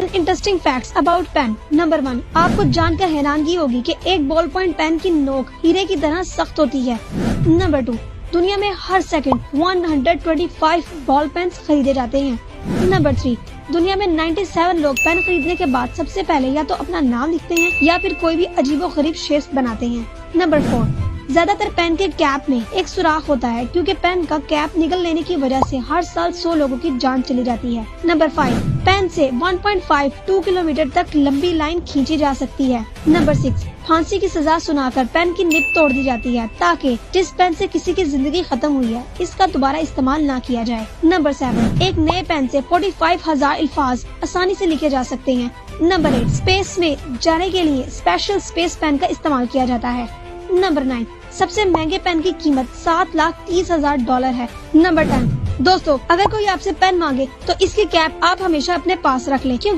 7 interesting facts about pen. Number 1, आपको जानकर हैरानगी होगी कि एक बॉल पॉइंट पेन की नोक हीरे की तरह सख्त होती है। नंबर 2, दुनिया में हर सेकंड 125 बॉल पेन खरीदे जाते हैं। नंबर 3, दुनिया में 97 लोग पेन खरीदने के बाद सबसे पहले या तो अपना नाम लिखते हैं या फिर कोई भी अजीबोगरीब शेप्स बनाते हैं। नंबर 4, ज्यादातर पेन के कैप में एक सुराख होता है क्योंकि पेन का कैप निकल लेने की वजह से हर साल 100 लोगों की जान चली जाती है। नंबर 5, पेन से 1.52 किलोमीटर तक लंबी लाइन खींची जा सकती है। नंबर 6, फांसी की सजा सुनाकर पेन की निब तोड़ दी जाती है ताकि जिस पेन से किसी की जिंदगी खत्म हुई है इसका दोबारा इस्तेमाल ना किया जाए। नंबर 7, एक नए पेन से 45,000 अल्फाज आसानी से लिखे जा सकते हैं। नंबर 8, स्पेस में जाने के लिए स्पेशल स्पेस पेन का इस्तेमाल किया जाता है। नंबर 9, सबसे महंगे पेन की कीमत $7,30,000 है। नंबर 10, दोस्तों अगर कोई आपसे पेन मांगे तो इसकी कैप आप हमेशा अपने पास रख लें क्योंकि